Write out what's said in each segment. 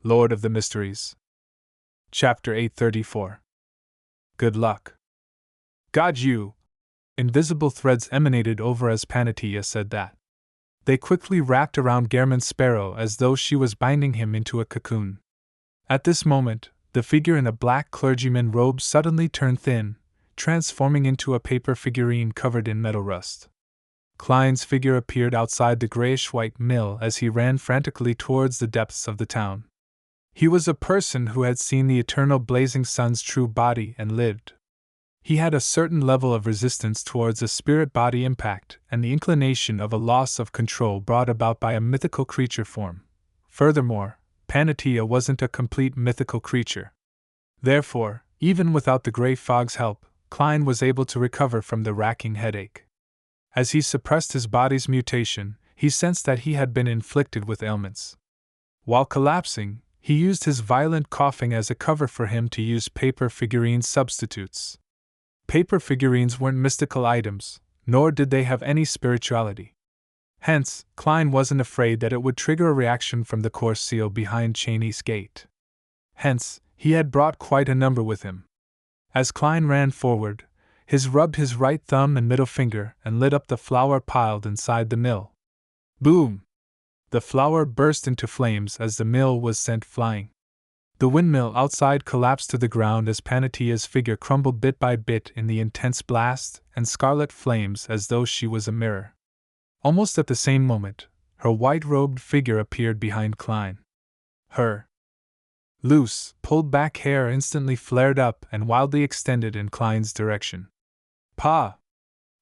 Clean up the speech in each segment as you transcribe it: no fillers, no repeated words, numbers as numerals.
Lord of the Mysteries. Chapter 834. Good luck. God, you! Invisible threads emanated over as Panatia said that. They quickly wrapped around Gehrman Sparrow as though she was binding him into a cocoon. At this moment, the figure in a black clergyman robe suddenly turned thin, transforming into a paper figurine covered in metal rust. Klein's figure appeared outside the grayish-white mill as he ran frantically towards the depths of the town. He was a person who had seen the eternal blazing sun's true body and lived. He had a certain level of resistance towards a spirit-body impact and the inclination of a loss of control brought about by a mythical creature form. Furthermore, Panatia wasn't a complete mythical creature. Therefore, even without the gray fog's help, Klein was able to recover from the racking headache. As he suppressed his body's mutation, he sensed that he had been inflicted with ailments. While collapsing, he used his violent coughing as a cover for him to use paper figurine substitutes. Paper figurines weren't mystical items, nor did they have any spirituality. Hence, Klein wasn't afraid that it would trigger a reaction from the course seal behind Cheney's gate. Hence, he had brought quite a number with him. As Klein ran forward, he rubbed his right thumb and middle finger and lit up the flour piled inside the mill. Boom! The flour burst into flames as the mill was sent flying. The windmill outside collapsed to the ground as Panatia's figure crumbled bit by bit in the intense blast and scarlet flames as though she was a mirror. Almost at the same moment, her white-robed figure appeared behind Klein. Her loose, pulled-back hair instantly flared up and wildly extended in Klein's direction. Pa!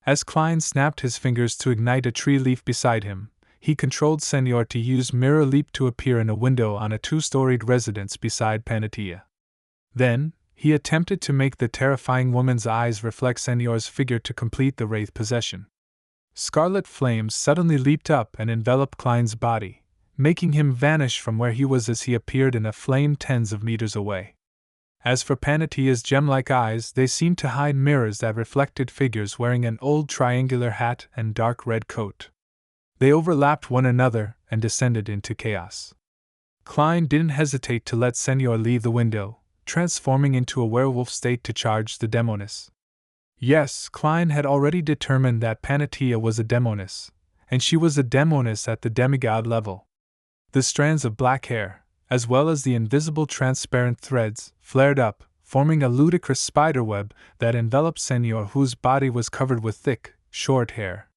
As Klein snapped his fingers to ignite a tree leaf beside him, he controlled Senor to use Mirror Leap to appear in a window on a two-storied residence beside Panatia. Then, he attempted to make the terrifying woman's eyes reflect Senor's figure to complete the wraith possession. Scarlet flames suddenly leaped up and enveloped Klein's body, making him vanish from where he was as he appeared in a flame tens of meters away. As for Panatia's gem-like eyes, they seemed to hide mirrors that reflected figures wearing an old triangular hat and dark red coat. They overlapped one another and descended into chaos. Klein didn't hesitate to let Senor leave the window, transforming into a werewolf state to charge the demoness. Yes, Klein had already determined that Panatia was a demoness, and she was a demoness at the demigod level. The strands of black hair, as well as the invisible transparent threads, flared up, forming a ludicrous spiderweb that enveloped Senor, whose body was covered with thick, short hair.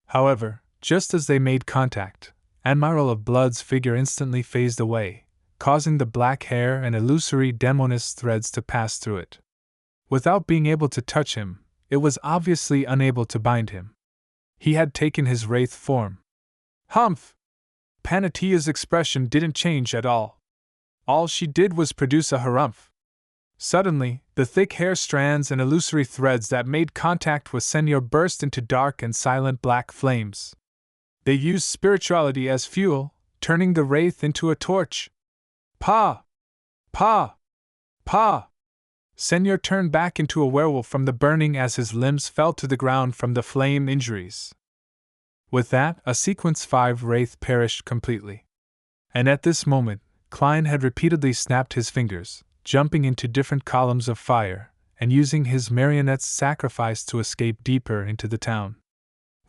However, just as they made contact, Admiral of Blood's figure instantly phased away, causing the black hair and illusory demoness threads to pass through it. Without being able to touch him, it was obviously unable to bind him. He had taken his wraith form. Humph! Panatia's expression didn't change at all. All she did was produce a harumph. Suddenly, the thick hair strands and illusory threads that made contact with Senor burst into dark and silent black flames. They used spirituality as fuel, turning the wraith into a torch. Pa! Pa! Pa! Senor turned back into a werewolf from the burning as his limbs fell to the ground from the flame injuries. With that, a sequence 5 wraith perished completely. And at this moment, Klein had repeatedly snapped his fingers, jumping into different columns of fire, and using his marionette's sacrifice to escape deeper into the town.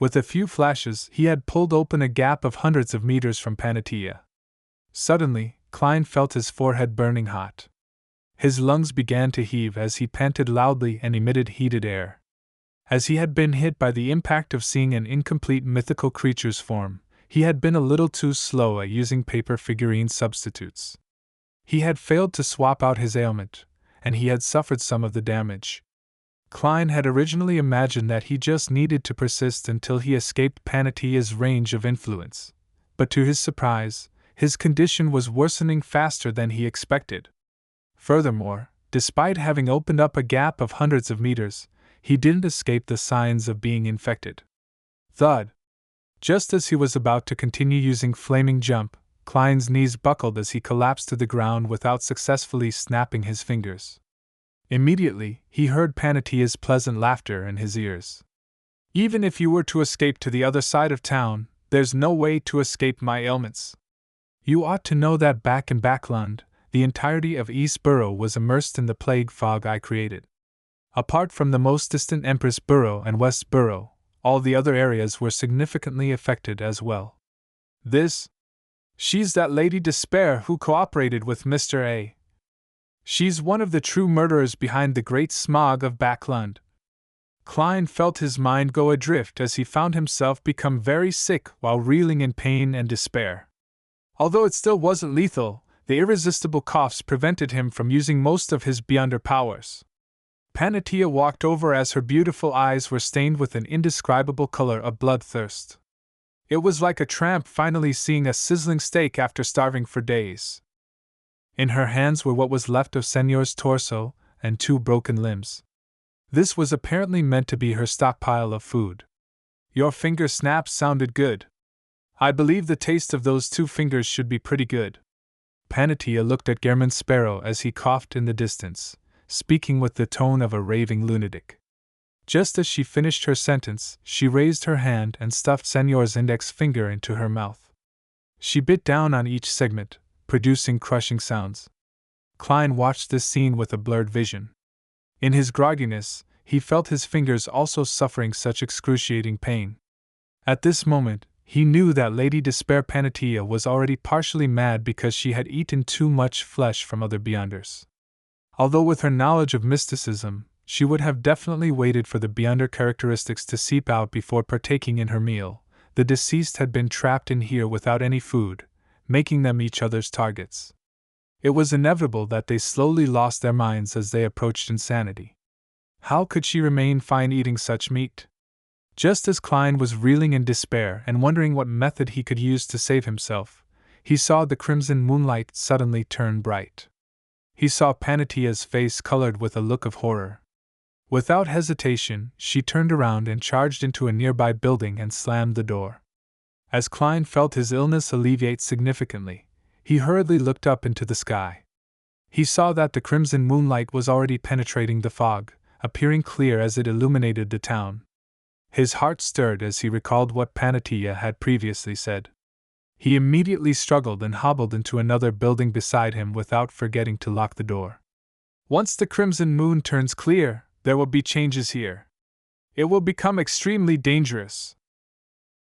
With a few flashes, he had pulled open a gap of hundreds of meters from Panatia. Suddenly, Klein felt his forehead burning hot. His lungs began to heave as he panted loudly and emitted heated air. As he had been hit by the impact of seeing an incomplete mythical creature's form, he had been a little too slow at using paper figurine substitutes. He had failed to swap out his ailment, and he had suffered some of the damage. Klein had originally imagined that he just needed to persist until he escaped Panatia's range of influence, but to his surprise, his condition was worsening faster than he expected. Furthermore, despite having opened up a gap of hundreds of meters, he didn't escape the signs of being infected. Thud! Just as he was about to continue using Flaming Jump, Klein's knees buckled as he collapsed to the ground without successfully snapping his fingers. Immediately, he heard Panatia's pleasant laughter in his ears. Even if you were to escape to the other side of town, there's no way to escape my ailments. You ought to know that back in Backland, the entirety of East Borough was immersed in the plague fog I created. Apart from the most distant Empress Borough and West Borough, all the other areas were significantly affected as well. She's that Lady Despair who cooperated with Mr. A. She's one of the true murderers behind the great smog of Backland. Klein felt his mind go adrift as he found himself become very sick while reeling in pain and despair. Although it still wasn't lethal, the irresistible coughs prevented him from using most of his beyonder powers. Panatia walked over as her beautiful eyes were stained with an indescribable color of bloodthirst. It was like a tramp finally seeing a sizzling steak after starving for days. In her hands were what was left of Señor's torso and 2 broken limbs. This was apparently meant to be her stockpile of food. Your finger snaps sounded good. I believe the taste of those 2 fingers should be pretty good. Panatia looked at Gehrman Sparrow as he coughed in the distance, speaking with the tone of a raving lunatic. Just as she finished her sentence, she raised her hand and stuffed Señor's index finger into her mouth. She bit down on each segment, producing crushing sounds. Klein watched this scene with a blurred vision. In his grogginess, he felt his fingers also suffering such excruciating pain. At this moment, he knew that Lady Despair Panatia was already partially mad because she had eaten too much flesh from other beyonders. Although with her knowledge of mysticism, she would have definitely waited for the beyonder characteristics to seep out before partaking in her meal, the deceased had been trapped in here without any food, making them each other's targets. It was inevitable that they slowly lost their minds as they approached insanity. How could she remain fine eating such meat? Just as Klein was reeling in despair and wondering what method he could use to save himself, he saw the crimson moonlight suddenly turn bright. He saw Panatia's face colored with a look of horror. Without hesitation, she turned around and charged into a nearby building and slammed the door. As Klein felt his illness alleviate significantly, he hurriedly looked up into the sky. He saw that the crimson moonlight was already penetrating the fog, appearing clear as it illuminated the town. His heart stirred as he recalled what Panatia had previously said. He immediately struggled and hobbled into another building beside him without forgetting to lock the door. Once the crimson moon turns clear, there will be changes here. It will become extremely dangerous.